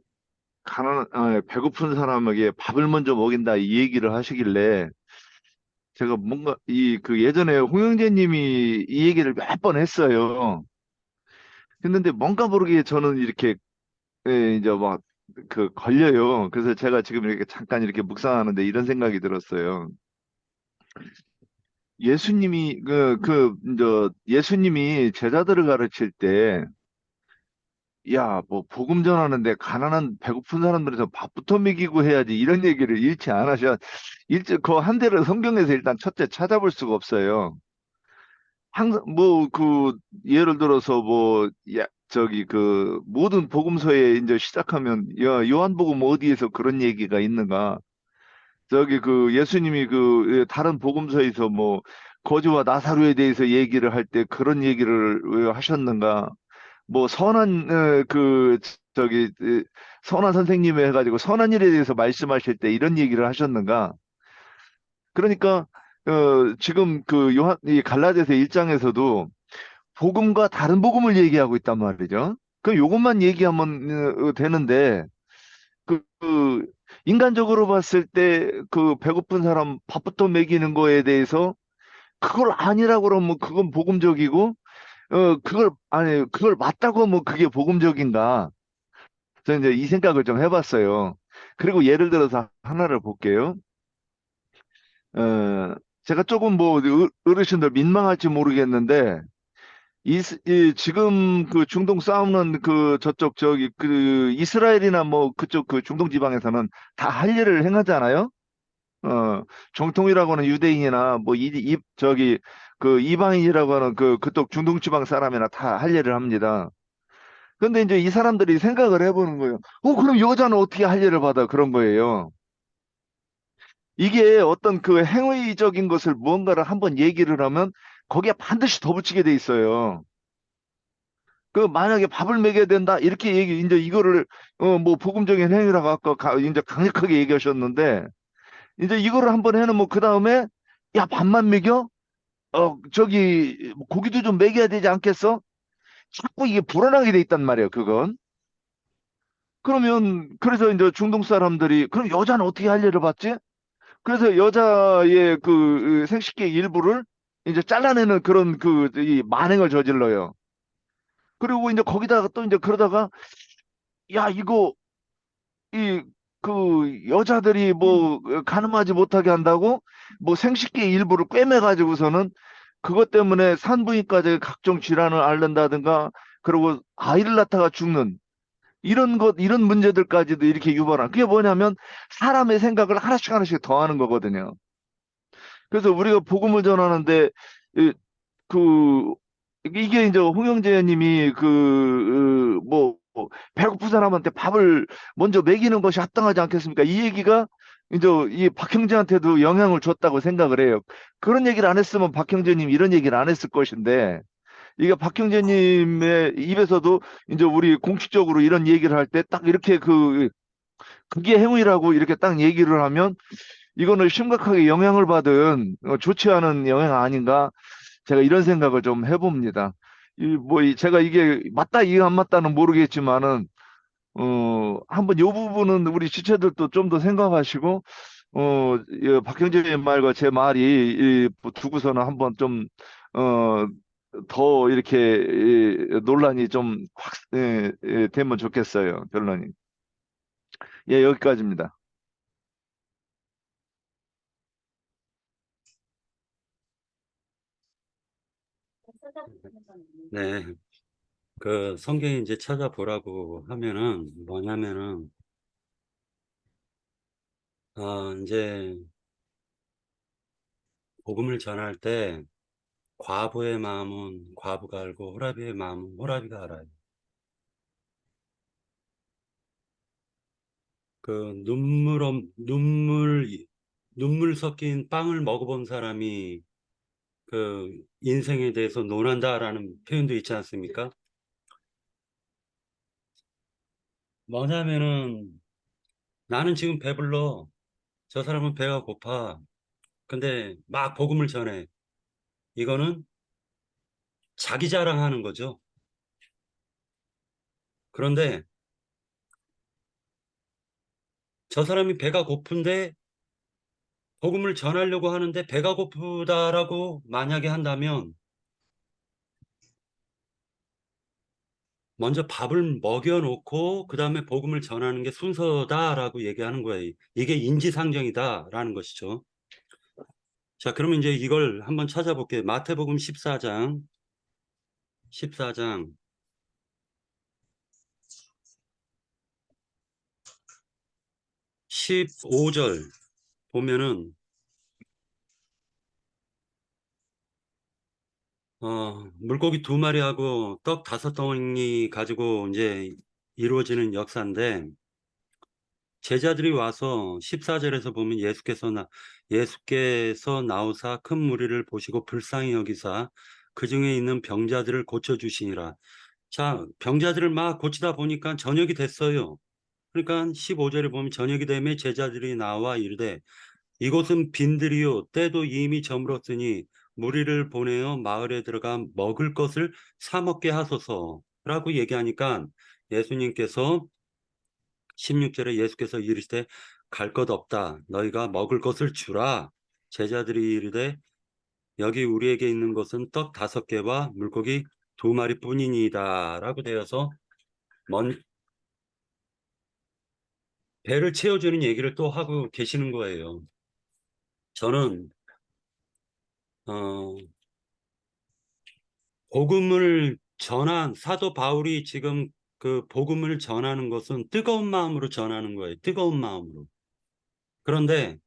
배고픈 사람에게 밥을 먼저 먹인다 이 얘기를 하시길래 제가 뭔가 예전에 홍영재님이 이 얘기를 몇 번 했어요. 했는데 뭔가 모르게 저는 이렇게 이제 막 걸려요. 그래서 제가 지금 이렇게 잠깐 이렇게 묵상하는데 이런 생각이 들었어요. 예수님이 제자들을 가르칠 때, 야, 뭐, 복음 전하는데 가난한 배고픈 사람들에서 밥부터 먹이고 해야지 이런 얘기를 일치 안 하셔. 그 한 대를 성경에서 일단 첫째 찾아볼 수가 없어요. 항상, 예를 들어서 모든 복음서에 이제 시작하면, 야, 요한복음 어디에서 그런 얘기가 있는가? 예수님이 다른 복음서에서 뭐 거지와 나사로에 대해서 얘기를 할 때 그런 얘기를 왜 하셨는가? 뭐 선한 선생님이 해가지고 선한 일에 대해서 말씀하실 때 이런 얘기를 하셨는가? 그러니까 지금 이 갈라디아서 1장에서도 복음과 다른 복음을 얘기하고 있단 말이죠. 그럼 요것만 얘기하면 되는데 인간적으로 봤을 때 배고픈 사람 밥부터 먹이는 거에 대해서 그걸 아니라고 그러면 그건 복음적이고 그걸 맞다고 하면 그게 복음적인가? 저는 이제 이 생각을 좀 해봤어요. 그리고 예를 들어서 하나를 볼게요. 어, 제가 조금 어르신들 민망할지 모르겠는데 지금 중동 싸우는 이스라엘이나 뭐 그쪽 중동 지방에서는 다 할 일을 행하잖아요. 정통이라고 하는 유대인이나 이방인이라고 하는 그쪽 중동 지방 사람이나 다 할 일을 합니다. 근데 이제 이 사람들이 생각을 해보는 거예요. 그럼 여자는 어떻게 할 일을 받아? 그런 거예요. 이게 어떤 행위적인 것을 무언가를 한번 얘기를 하면 거기에 반드시 덧붙이게 돼 있어요. 만약에 밥을 먹여야 된다 이렇게 이제 이거를 뭐 복음적인 행위라고 아까 이제 강력하게 얘기하셨는데 이제 이거를 한번 해놓으면 그 다음에 야 밥만 먹여? 고기도 좀 먹여야 되지 않겠어? 자꾸 이게 불어나게 돼 있단 말이에요. 그건. 그래서 이제 중동 사람들이 그럼 여자는 어떻게 할 일을 받지? 그래서 여자의 생식기 일부를 이제 잘라내는 그런 이 만행을 저질러요. 그리고 이제 거기다가 또 이제 그러다가 야 이거 이 여자들이 뭐 가늠하지 못하게 한다고 뭐 생식기 일부를 꿰매 가지고서는 그것 때문에 산부인과에 각종 질환을 앓는다든가 그리고 아이를 낳다가 죽는 이런 문제들까지도 이렇게 유발한 그게 뭐냐면 사람의 생각을 하나씩 하나씩 더하는 거거든요. 그래서 우리가 복음을 전하는데 이- 그 이게 이제 홍영재 님이 배고픈 사람한테 밥을 먼저 먹이는 것이 합당하지 않겠습니까? 이 얘기가 이제 이 박형재한테도 영향을 줬다고 생각을 해요. 그런 얘기를 안 했으면 박형재님 이런 얘기를 안 했을 것인데 이게 박형재님의 입에서도 이제 우리 공식적으로 이런 얘기를 할 때 딱 이렇게 그게 행위라고 이렇게 딱 얘기를 하면 이거는 심각하게 영향을 받은 좋지 않은 영향 아닌가 제가 이런 생각을 좀 해봅니다. 제가 이게 맞다 이게 안 맞다는 모르겠지만은 한번 요 부분은 우리 지체들도 좀 더 생각하시고 박형재의 말과 제 말이 두고서는 한번 좀 더 이렇게 논란이 좀 확 되면 좋겠어요. 변론이. 예, 여기까지입니다. 네. 그 성경에 이제 찾아보라고 하면은 뭐냐면은, 이제 복음을 전할 때 과부의 마음은 과부가 알고 호라비의 마음은 호라비가 알아요. 그 눈물 섞인 빵을 먹어본 사람이 그 인생에 대해서 논한다라는 표현도 있지 않습니까? 뭐냐면은 나는 지금 배불러. 저 사람은 배가 고파. 근데 막 복음을 전해. 이거는 자기 자랑하는 거죠. 그런데 저 사람이 배가 고픈데 복음을 전하려고 하는데 배가 고프다라고 만약에 한다면 먼저 밥을 먹여놓고 그 다음에 복음을 전하는 게 순서다라고 얘기하는 거예요. 이게 인지상정이다라는 것이죠. 자, 그러면 이제 이걸 한번 찾아볼게요. 마태복음 14장 15절 보면은 물고기 2마리하고 떡 5덩이 가지고 이제 이루어지는 역사인데 제자들이 와서 14절에서 보면 예수께서 나오사 큰 무리를 보시고 불쌍히 여기사 그 중에 있는 병자들을 고쳐주시니라. 자, 병자들을 막 고치다 보니까 저녁이 됐어요. 그러니까 15절에 보면 저녁이 되매 제자들이 나와 이르되 이곳은 빈들이요 때도 이미 저물었으니 무리를 보내어 마을에 들어가 먹을 것을 사 먹게 하소서라고 얘기하니까 예수님께서 16절에 예수께서 이르시되 갈 것 없다. 너희가 먹을 것을 주라. 제자들이 이르되 여기 우리에게 있는 것은 떡 5개와 물고기 2마리뿐이니이다. 라고 되어서 배를 채워주는 얘기를 또 하고 계시는 거예요. 저는 어, 복음을 전한 사도 바울이 지금 그 복음을 전하는 것은 뜨거운 마음으로 전하는 거예요. 뜨거운 마음으로. 그런데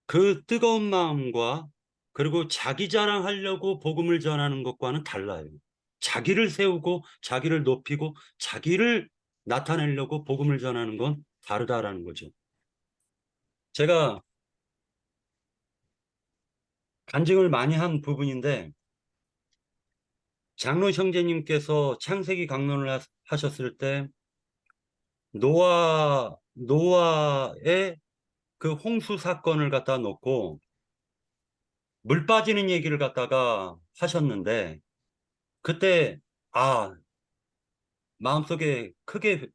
그 뜨거운 마음과 그리고 자기 자랑하려고 복음을 전하는 것과는 달라요. 자기를 세우고 자기를 높이고 자기를 나타내려고 복음을 전하는 건 다르다라는 거죠. 제가 간증을 많이 한 부분인데 장로 형제님께서 창세기 강론을 하셨을 때 노아의 그 홍수 사건을 갖다 놓고 물 빠지는 얘기를 갖다가 하셨는데 그때 아 마음속에 크게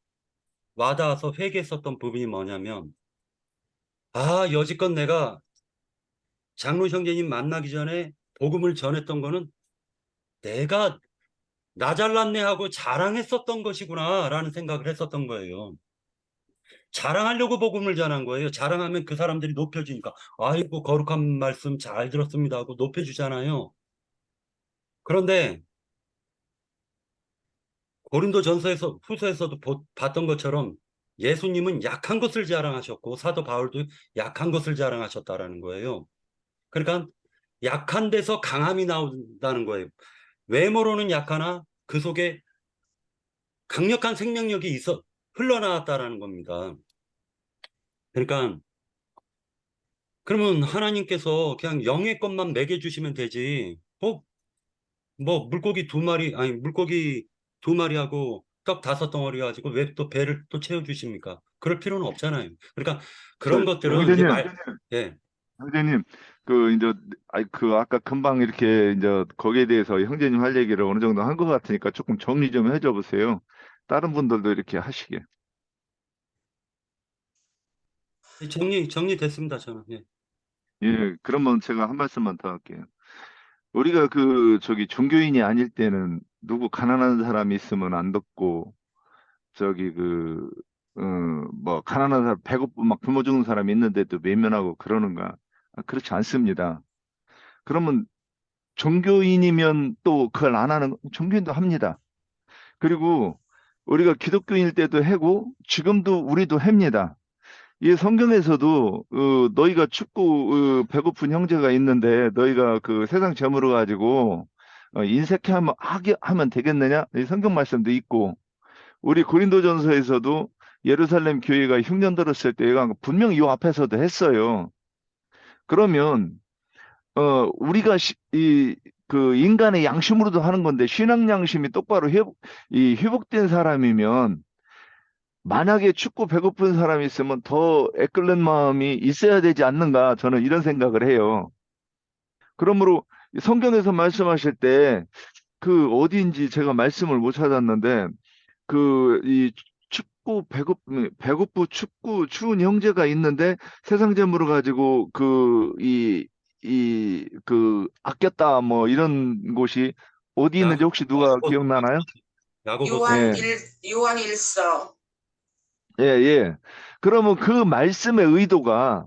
와닿아서 회개했었던 부분이 뭐냐면 여지껏 내가 장로 형제님 만나기 전에 복음을 전했던 거는 내가 나 잘났네 하고 자랑했었던 것이구나 라는 생각을 했었던 거예요. 자랑하려고 복음을 전한 거예요. 자랑하면 그 사람들이 높여주니까 아이고 거룩한 말씀 잘 들었습니다 하고 높여주잖아요. 그런데 고린도전서에서 후서에서도 봤던 것처럼 예수님은 약한 것을 자랑하셨고 사도 바울도 약한 것을 자랑하셨다라는 거예요. 그러니까 약한 데서 강함이 나온다는 거예요. 외모로는 약하나 그 속에 강력한 생명력이 흘러나왔다라는 겁니다. 그러니까 그러면 하나님께서 그냥 영의 것만 먹여주시면 되지. 물고기 2마리, 아니, 물고기 2마리하고 떡 5덩어리 가지고 왜 또 배를 또 채워주십니까? 그럴 필요는 없잖아요. 그러니까 그런 것들은 이제 형제님, 예. 형제님, 그 이제 그 아까 금방 이렇게 이제 거기에 대해서 형제님 할 얘기를 어느 정도 한 것 같으니까 조금 정리 좀 해줘 보세요. 다른 분들도 이렇게 하시게. 정리됐습니다, 저는. 예. 예, 그러면 제가 한 말씀만 더 할게요. 우리가 저기 종교인이 아닐 때는 누구 가난한 사람이 있으면 안 돕고, 저기 뭐 가난한 사람 배고프 막 굶어 죽는 사람이 있는데도 외면하고 그러는가? 그렇지 않습니다. 그러면 종교인이면 또 그걸 안 하는, 종교인도 합니다. 그리고 우리가 기독교인일 때도 해고, 지금도 우리도 합니다. 이 성경에서도 너희가 춥고 배고픈 형제가 있는데 너희가 그 세상 재물을 가지고 인색해 하면 되겠느냐? 이 성경 말씀도 있고, 우리 고린도전서에서도 예루살렘 교회가 흉년 들었을 때 얘가 분명히 이 앞에서도 했어요. 그러면 우리가 그 인간의 양심으로도 하는 건데 신앙 양심이 똑바로 회복된 사람이면 만약에 춥고 배고픈 사람이 있으면 더 애끓는 마음이 있어야 되지 않는가, 저는 이런 생각을 해요. 그러므로 성경에서 말씀하실 때 그 어디인지 제가 말씀을 못 찾았는데 그 이 춥고 배고프 춥고 추운 형제가 있는데 세상 재물을 가지고 그 아꼈다 뭐 이런 곳이 어디 있는지 혹시 누가 야고보, 기억나나요? 야고보서. 요한 예, 일 요한 일서. 예, 예. 그러면 그 말씀의 의도가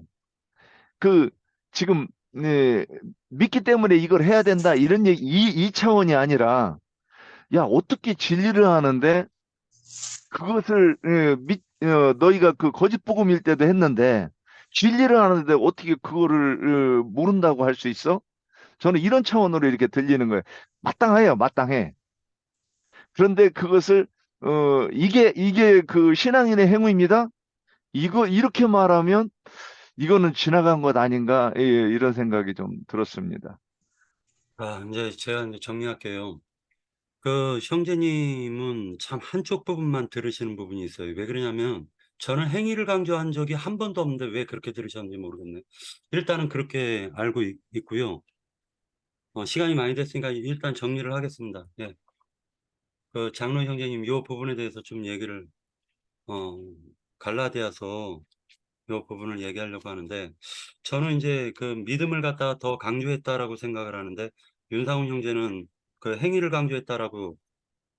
그 지금 믿기 때문에 이걸 해야 된다 이런 얘기, 이 차원이 아니라 야, 어떻게 진리를 하는데 그것을 너희가 그 거짓 복음일 때도 했는데 진리를 하는데 어떻게 그거를 모른다고 할 수 있어? 저는 이런 차원으로 이렇게 들리는 거예요. 마땅해요, 마땅해. 그런데 그것을 이게 그 신앙인의 행위입니다. 이거 이렇게 말하면 이거는 지나간 것 아닌가? 예, 예, 이런 생각이 좀 들었습니다. 이제 제가 이제 정리할게요. 그 형제님은 참 한쪽 부분만 들으시는 부분이 있어요. 왜 그러냐면 저는 행위를 강조한 적이 한 번도 없는데 왜 그렇게 들으셨는지 모르겠네. 일단은 그렇게 알고 있고요. 시간이 많이 됐으니까 일단 정리를 하겠습니다. 예. 그 장로 형제님 이 부분에 대해서 좀 얘기를 어, 갈라디아서 이 부분을 얘기하려고 하는데 저는 이제 그 믿음을 갖다가 더 강조했다라고 생각을 하는데 윤상훈 형제는 그 행위를 강조했다라고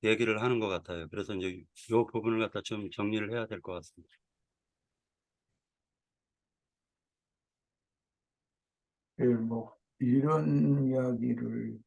얘기를 하는 것 같아요. 그래서 이제 이 부분을 갖다 좀 정리를 해야 될 것 같습니다. 뭐 이런 이야기를